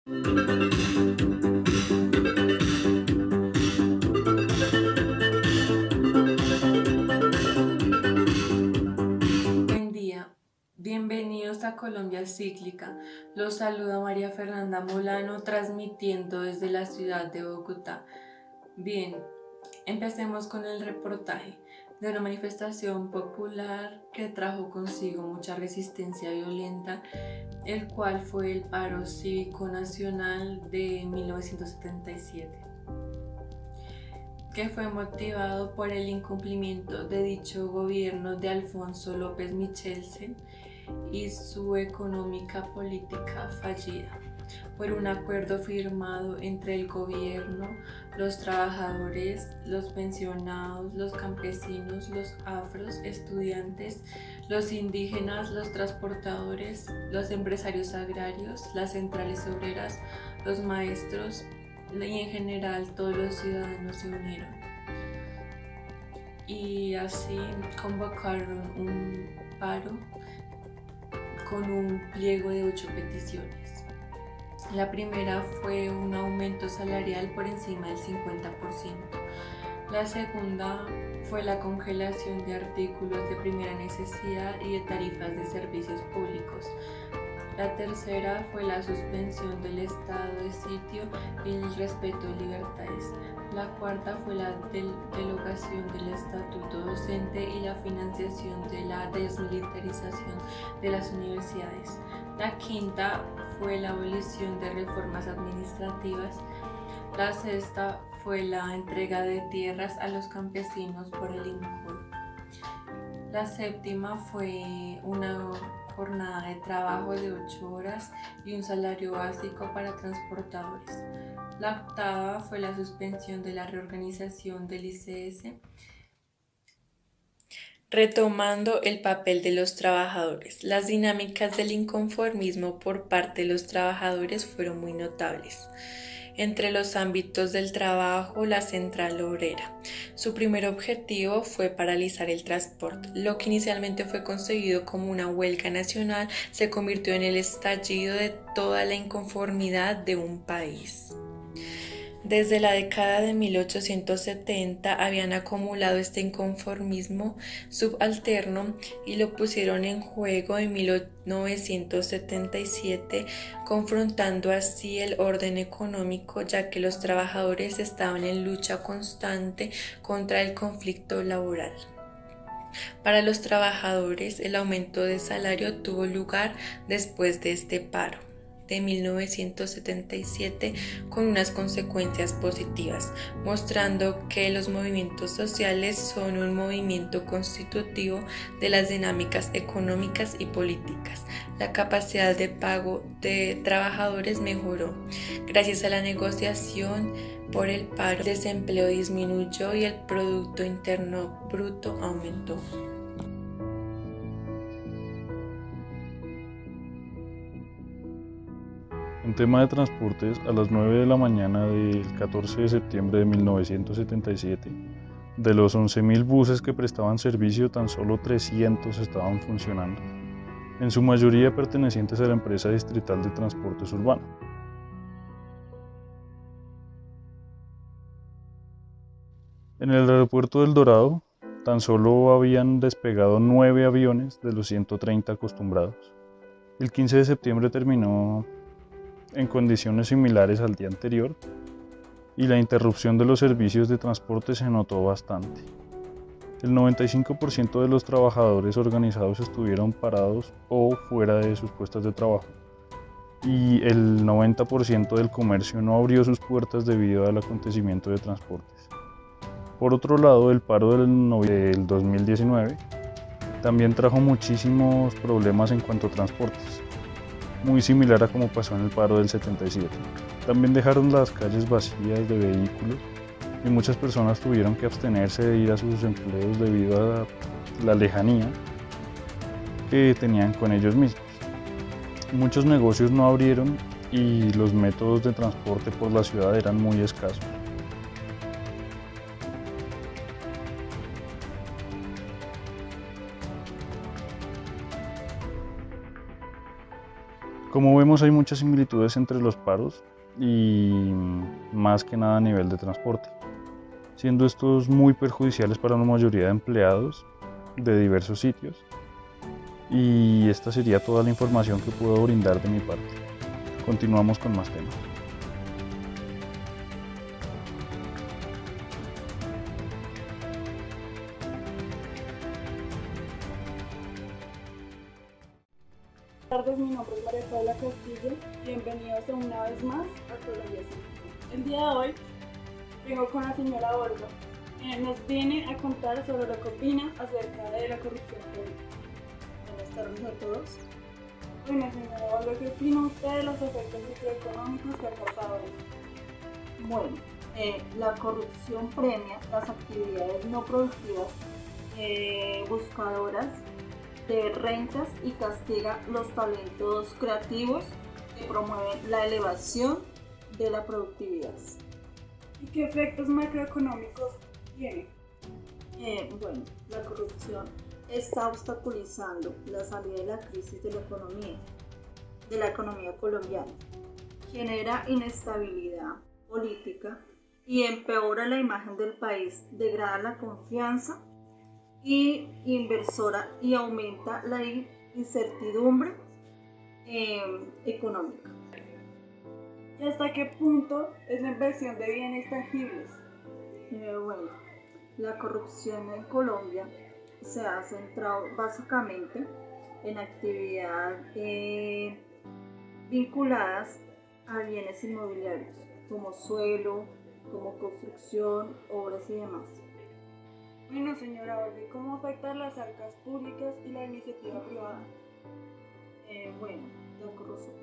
Buen día, bienvenidos a Colombia Cíclica. Los saluda María Fernanda Molano, transmitiendo desde la ciudad de Bogotá. Bien, empecemos con el reportaje de una manifestación popular que trajo consigo mucha resistencia violenta, el cual fue el paro cívico nacional de 1977, que fue motivado por el incumplimiento de dicho gobierno de Alfonso López Michelsen y su económica política fallida, por un acuerdo firmado entre el gobierno, los trabajadores, los pensionados, los campesinos, los afros, estudiantes, los indígenas, los transportadores, los empresarios agrarios, las centrales obreras, los maestros y en general todos los ciudadanos se unieron y así convocaron un paro con un pliego de 8 peticiones. La primera fue un aumento salarial por encima del 50%. La segunda fue la congelación de artículos de primera necesidad y de tarifas de servicios públicos. La tercera fue la suspensión del estado de sitio y el respeto de libertades. La cuarta fue la derogación del estatuto docente y la financiación de la desmilitarización de las universidades. La quinta fue la abolición de reformas administrativas. La sexta fue la entrega de tierras a los campesinos por el INCOR. La séptima fue una jornada de trabajo de 8 horas y un salario básico para transportadores. La octava fue la suspensión de la reorganización del ICS, retomando el papel de los trabajadores. Las dinámicas del inconformismo por parte de los trabajadores fueron muy notables. Entre los ámbitos del trabajo, la central obrera. Su primer objetivo fue paralizar el transporte. Lo que inicialmente fue concebido como una huelga nacional se convirtió en el estallido de toda la inconformidad de un país. Desde la década de 1870 habían acumulado este inconformismo subalterno y lo pusieron en juego en 1977, confrontando así el orden económico, ya que los trabajadores estaban en lucha constante contra el conflicto laboral. Para los trabajadores, el aumento de salario tuvo lugar después de este paro de 1977 con unas consecuencias positivas, mostrando que los movimientos sociales son un movimiento constitutivo de las dinámicas económicas y políticas. La capacidad de pago de trabajadores mejoró. Gracias a la negociación por el paro, el desempleo disminuyó y el Producto Interno Bruto aumentó. En tema de transportes, a las 9 de la mañana del 14 de septiembre de 1977, de los 11.000 buses que prestaban servicio, tan solo 300 estaban funcionando, en su mayoría pertenecientes a la empresa distrital de transportes urbanos. En el aeropuerto del Dorado, tan solo habían despegado 9 aviones de los 130 acostumbrados. El 15 de septiembre terminó en condiciones similares al día anterior y la interrupción de los servicios de transporte se notó bastante. El 95% de los trabajadores organizados estuvieron parados o fuera de sus puestos de trabajo y el 90% del comercio no abrió sus puertas debido al acontecimiento de transportes. Por otro lado, el paro del 2019 también trajo muchísimos problemas en cuanto a transportes, muy similar a como pasó en el paro del 77. También dejaron las calles vacías de vehículos y muchas personas tuvieron que abstenerse de ir a sus empleos debido a la lejanía que tenían con ellos mismos. Muchos negocios no abrieron y los métodos de transporte por la ciudad eran muy escasos. Como vemos, hay muchas similitudes entre los paros y más que nada a nivel de transporte, siendo estos muy perjudiciales para la mayoría de empleados de diversos sitios. Y esta sería toda la información que puedo brindar de mi parte. Continuamos con más temas. Buenas tardes, mi nombre es María Paula Castillo. Bienvenidos una vez más a Colombia Cívica. El día de hoy vengo con la señora Olga, quien nos viene a contar sobre lo que opina acerca de la corrupción política. Buenas tardes a todos. Bueno, señora Olga, ¿qué opina usted de los efectos socioeconómicos que ha causado esto? Bueno, la corrupción premia las actividades no productivas buscadoras de rentas y castiga los talentos creativos que promueven la elevación de la productividad. ¿Y qué efectos macroeconómicos tiene? Bueno, la corrupción está obstaculizando la salida de la crisis de la economía colombiana, genera inestabilidad política y empeora la imagen del país, degrada la confianza y inversora y aumenta la incertidumbre económica. ¿Y hasta qué punto es la inversión de bienes tangibles? Bueno, la corrupción en Colombia se ha centrado básicamente en actividades vinculadas a bienes inmobiliarios, como suelo, como construcción, obras y demás. Bueno, señora Olga, ¿cómo afectan las arcas públicas y la iniciativa privada? Bueno,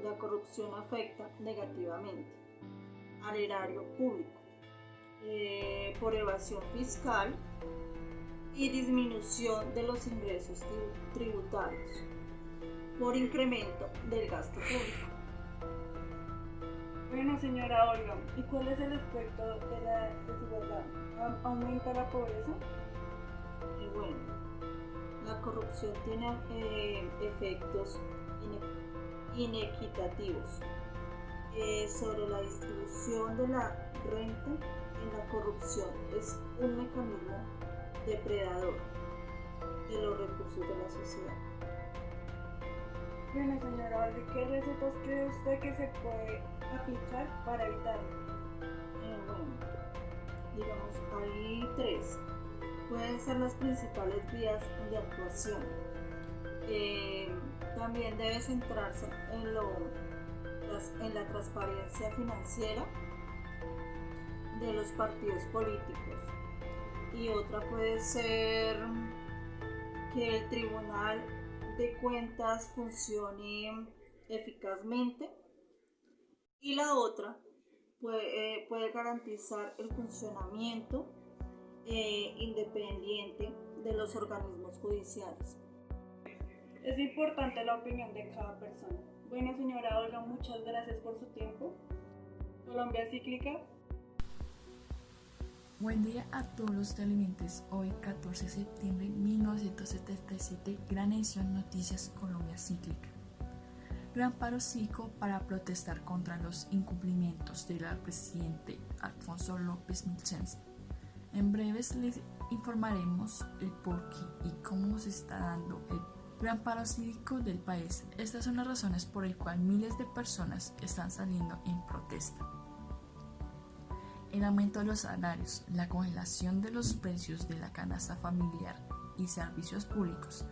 la corrupción afecta negativamente al erario público por evasión fiscal y disminución de los ingresos tributarios por incremento del gasto público. Bueno, señora Olga, ¿y cuál es el efecto de la desigualdad? ¿Aumenta la pobreza? Bueno, la corrupción tiene efectos inequitativos sobre la distribución de la renta. La corrupción es un mecanismo depredador de los recursos de la sociedad. Bueno, señora Olga, ¿qué recetas cree usted que se puede aplicar para evitarlo? Bueno, digamos, hay tres. Pueden ser las principales vías de actuación. También debe centrarse en la transparencia financiera de los partidos políticos. Y otra puede ser que el Tribunal de Cuentas funcione eficazmente. Y la otra puede garantizar el funcionamiento independiente de los organismos judiciales. Es importante la opinión de cada persona. Bueno, señora Olga, muchas gracias por su tiempo. Colombia Cíclica. Buen día a todos los televidentes. Hoy, 14 de septiembre de 1977, gran edición Noticias Colombia Cíclica. Gran paro cívico para protestar contra los incumplimientos del presidente Alfonso López Michelsen. En breves les informaremos el porqué y cómo se está dando el gran paro cívico del país. Estas son las razones por las cuales miles de personas están saliendo en protesta. El aumento de los salarios, la congelación de los precios de la canasta familiar y servicios públicos,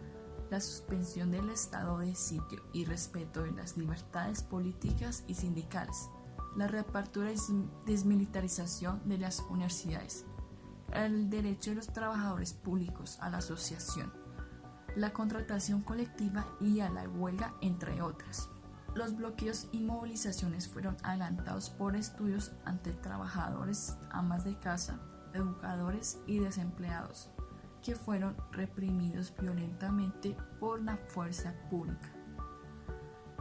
la suspensión del estado de sitio y respeto de las libertades políticas y sindicales, la reapertura y desmilitarización de las universidades, el derecho de los trabajadores públicos a la asociación, la contratación colectiva y a la huelga, entre otras. Los bloqueos y movilizaciones fueron adelantados por estudios ante trabajadores, amas de casa, educadores y desempleados, que fueron reprimidos violentamente por la fuerza pública.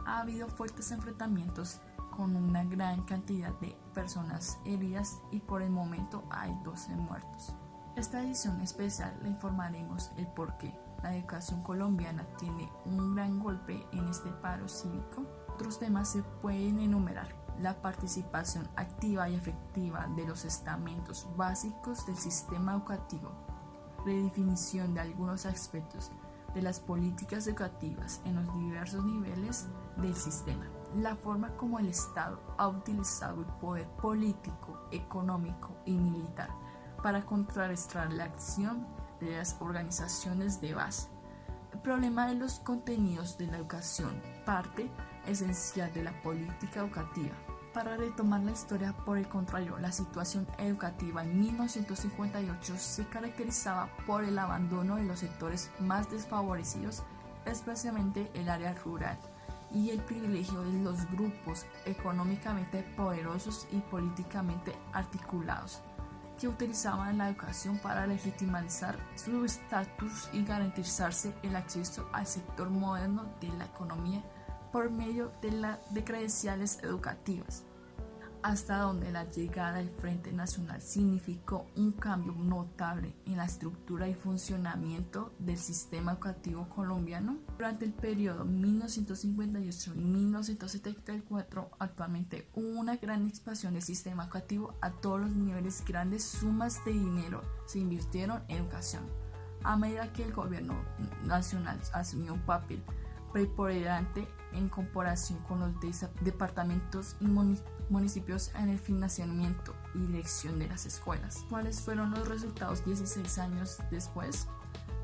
Ha habido fuertes enfrentamientos con una gran cantidad de personas heridas y por el momento hay 12 muertos. Esta edición especial le informaremos el porqué la educación colombiana tiene un gran golpe en este paro cívico, Otros temas se pueden enumerar: la participación activa y efectiva de los estamentos básicos del sistema educativo, redefinición de algunos aspectos de las políticas educativas en los diversos niveles del sistema, la forma como el Estado ha utilizado el poder político, económico y militar para contrarrestar la acción de las organizaciones de base. El problema de los contenidos de la educación, parte esencial de la política educativa. Para retomar la historia, por el contrario, la situación educativa en 1958 se caracterizaba por el abandono de los sectores más desfavorecidos, especialmente el área rural, y el privilegio de los grupos económicamente poderosos y políticamente articulados, que utilizaban la educación para legitimizar su estatus y garantizarse el acceso al sector moderno de la economía por medio de credenciales educativas, hasta donde la llegada del Frente Nacional significó un cambio notable en la estructura y funcionamiento del sistema educativo colombiano. Durante el periodo 1958 y 1974, actualmente hubo una gran expansión del sistema educativo a todos los niveles. Grandes sumas de dinero se invirtieron en educación, a medida que el gobierno nacional asumió un papel preponderante en comparación con los departamentos y municipios en el financiamiento y dirección de las escuelas. ¿Cuáles fueron los resultados 16 años después?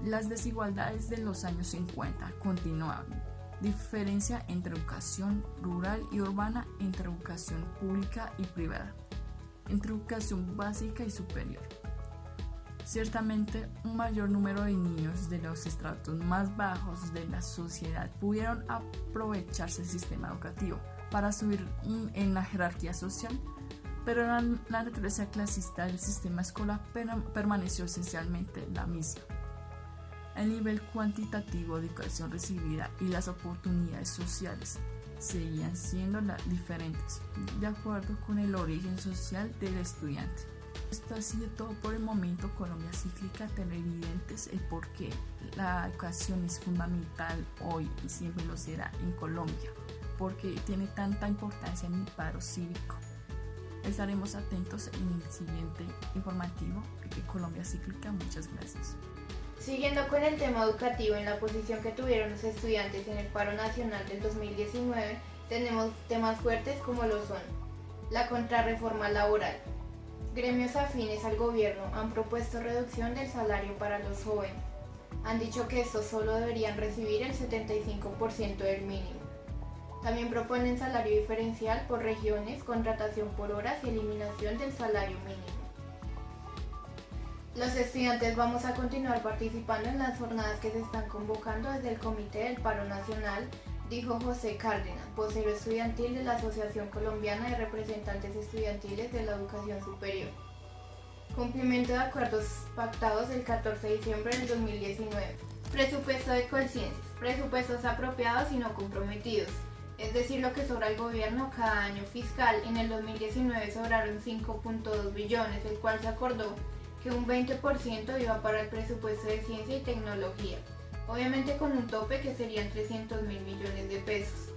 Las desigualdades de los años 50 continuaban. Diferencia entre educación rural y urbana, entre educación pública y privada, entre educación básica y superior. Ciertamente, un mayor número de niños de los estratos más bajos de la sociedad pudieron aprovecharse del sistema educativo para subir en la jerarquía social, pero la naturaleza clasista del sistema escolar permaneció esencialmente la misma. El nivel cuantitativo de educación recibida y las oportunidades sociales seguían siendo diferentes, de acuerdo con el origen social del estudiante. Esto ha sido todo por el momento. Colombia Cíclica, televidentes, el por qué la educación es fundamental hoy y siempre lo será en Colombia, porque tiene tanta importancia en el paro cívico. Estaremos atentos en el siguiente informativo de Colombia Cíclica. Muchas gracias. Siguiendo con el tema educativo, en la posición que tuvieron los estudiantes en el paro nacional del 2019, tenemos temas fuertes como lo son la contrarreforma laboral. Gremios afines al gobierno han propuesto reducción del salario para los jóvenes. Han dicho que estos solo deberían recibir el 75% del mínimo. También proponen salario diferencial por regiones, contratación por horas y eliminación del salario mínimo. Los estudiantes vamos a continuar participando en las jornadas que se están convocando desde el Comité del Paro Nacional, dijo José Cárdenas, vocero estudiantil de la Asociación Colombiana de Representantes Estudiantiles de la Educación Superior. Cumplimiento de acuerdos pactados el 14 de diciembre del 2019. Presupuesto de Colciencias. Presupuestos apropiados y no comprometidos. Es decir, lo que sobra al gobierno cada año fiscal. En el 2019 sobraron 5.2 billones, el cual se acordó que un 20% iba para el presupuesto de ciencia y tecnología, obviamente con un tope que serían 300.000 millones de pesos.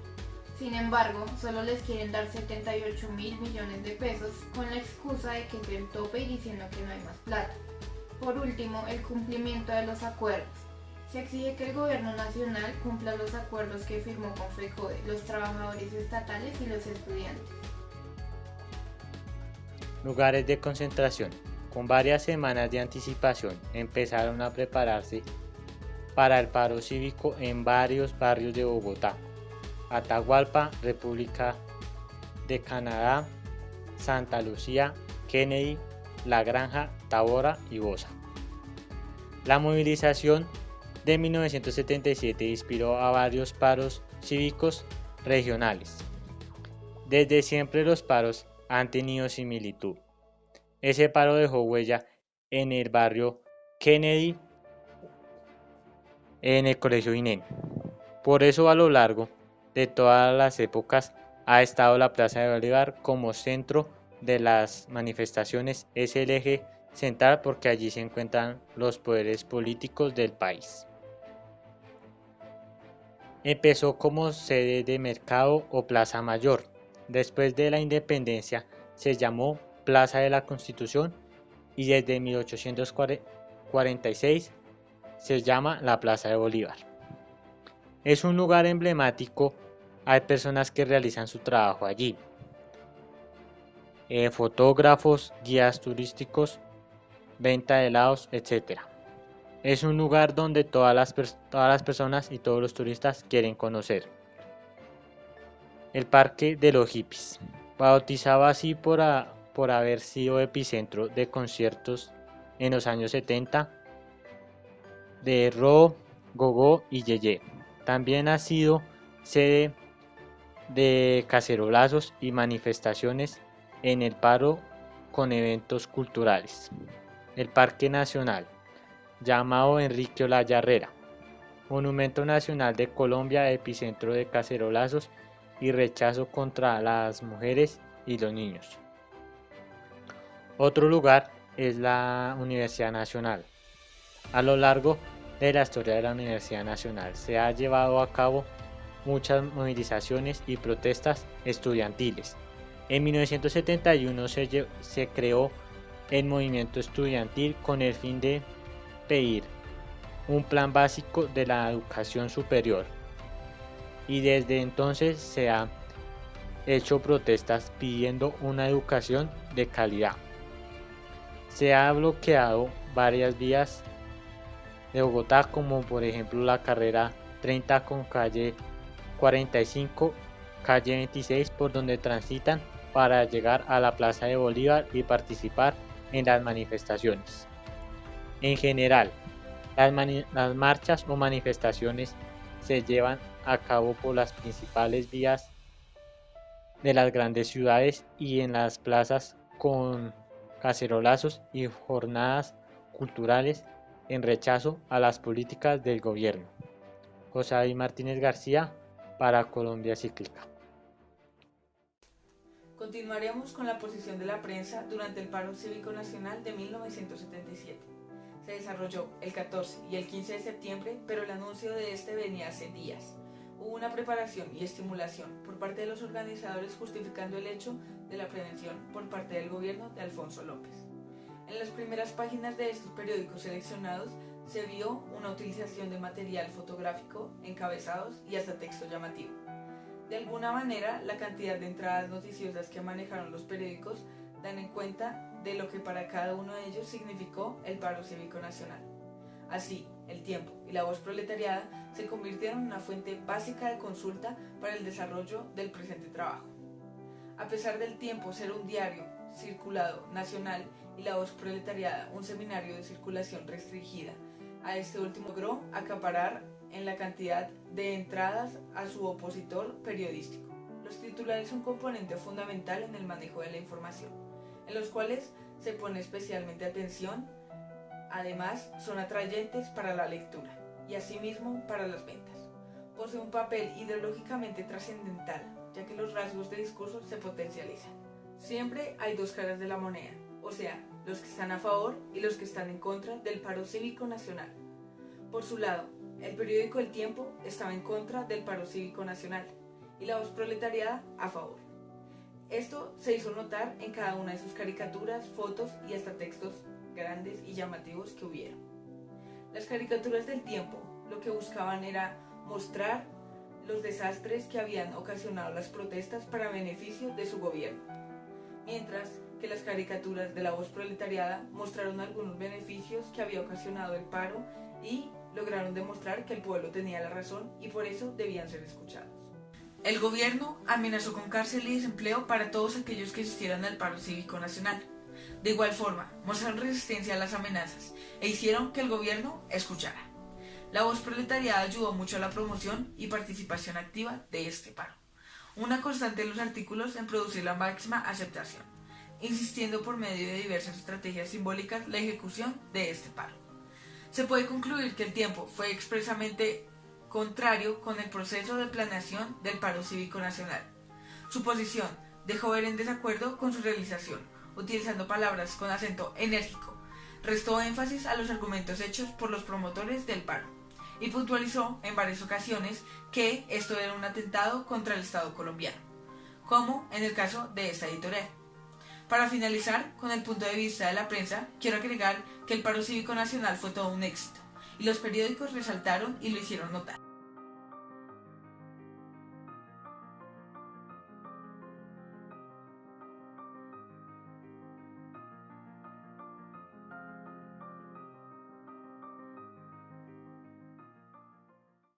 Sin embargo, solo les quieren dar 78.000 millones de pesos con la excusa de que es el tope y diciendo que no hay más plata. Por último, el cumplimiento de los acuerdos. Se exige que el gobierno nacional cumpla los acuerdos que firmó con FECODE, los trabajadores estatales y los estudiantes. Lugares de concentración. Con varias semanas de anticipación empezaron a prepararse para el paro cívico en varios barrios de Bogotá: Atahualpa, República de Canadá, Santa Lucía, Kennedy, La Granja, Tabora y Bosa. La movilización de 1977 inspiró a varios paros cívicos regionales. Desde siempre los paros han tenido similitud. Ese paro dejó huella en el barrio Kennedy, en el colegio INEN. Por eso, a lo largo de todas las épocas ha estado la Plaza de Bolívar como centro de las manifestaciones. Es el eje central porque allí se encuentran los poderes políticos del país. Empezó como sede de mercado o plaza mayor. Después de la independencia se llamó Plaza de la Constitución y desde 1846 se llama la Plaza de Bolívar. Es un lugar emblemático, hay personas que realizan su trabajo allí. Fotógrafos, guías turísticos, venta de helados, etc. Es un lugar donde todas las personas y todos los turistas quieren conocer. El Parque de los Hippies, bautizado así por haber sido epicentro de conciertos en los años 70 de rock, go-go y yeye. También ha sido sede de cacerolazos y manifestaciones en el paro con eventos culturales. El Parque Nacional, llamado Enrique Olaya Herrera, Monumento Nacional de Colombia, epicentro de cacerolazos y rechazo contra las mujeres y los niños. Otro lugar es la Universidad Nacional. A lo largo de la historia de la Universidad Nacional se han llevado a cabo muchas movilizaciones y protestas estudiantiles. En 1971 se creó el movimiento estudiantil con el fin de pedir un plan básico de la educación superior y desde entonces se han hecho protestas pidiendo una educación de calidad. Se ha bloqueado varias vías de Bogotá, como por ejemplo la carrera 30 con calle 45, calle 26, por donde transitan para llegar a la Plaza de Bolívar y participar en las manifestaciones. En general, las marchas o manifestaciones se llevan a cabo por las principales vías de las grandes ciudades y en las plazas con cacerolazos y jornadas culturales en rechazo a las políticas del gobierno. José David Martínez García para Colombia Cíclica. Continuaremos con la posición de la prensa durante el paro cívico nacional de 1977. Se desarrolló el 14 y el 15 de septiembre, pero el anuncio de este venía hace días. Hubo una preparación y estimulación por parte de los organizadores justificando el hecho de la prevención por parte del gobierno de Alfonso López. En las primeras páginas de estos periódicos seleccionados se vio una utilización de material fotográfico, encabezados y hasta texto llamativo. De alguna manera, la cantidad de entradas noticiosas que manejaron los periódicos dan en cuenta de lo que para cada uno de ellos significó el paro cívico nacional. Así, El Tiempo y La Voz Proletariada se convirtieron en una fuente básica de consulta para el desarrollo del presente trabajo. A pesar del Tiempo ser un diario circulado nacional y La Voz Proletariada un seminario de circulación restringida, a este último logró acaparar en la cantidad de entradas a su opositor periodístico. Los titulares son un componente fundamental en el manejo de la información, en los cuales se pone especialmente atención. Además, son atrayentes para la lectura y asimismo para las ventas. Posee un papel ideológicamente trascendental, ya que los rasgos de discurso se potencializan. Siempre hay dos caras de la moneda, o sea, los que están a favor y los que están en contra del paro cívico nacional. Por su lado, el periódico El Tiempo estaba en contra del paro cívico nacional y La Voz Proletariada a favor. Esto se hizo notar en cada una de sus caricaturas, fotos y hasta textos grandes y llamativos que hubieron. Las caricaturas del Tiempo lo que buscaban era mostrar los desastres que habían ocasionado las protestas para beneficio de su gobierno, mientras que las caricaturas de La Voz Proletariada mostraron algunos beneficios que había ocasionado el paro y lograron demostrar que el pueblo tenía la razón y por eso debían ser escuchados. El gobierno amenazó con cárcel y desempleo para todos aquellos que asistieran al paro cívico nacional. De igual forma, mostraron resistencia a las amenazas e hicieron que el gobierno escuchara. La Voz Proletariada ayudó mucho a la promoción y participación activa de este paro. Una constante de los artículos en producir la máxima aceptación, insistiendo por medio de diversas estrategias simbólicas la ejecución de este paro. Se puede concluir que El Tiempo fue expresamente contrario con el proceso de planeación del paro cívico nacional. Su posición dejó ver en desacuerdo con su realización, utilizando palabras con acento enérgico. Restó énfasis a los argumentos hechos por los promotores del paro. y puntualizó en varias ocasiones que esto era un atentado contra el Estado colombiano, como en el caso de esta editorial. Para finalizar, con el punto de vista de la prensa, quiero agregar que el paro cívico nacional fue todo un éxito, y los periódicos resaltaron y lo hicieron notar.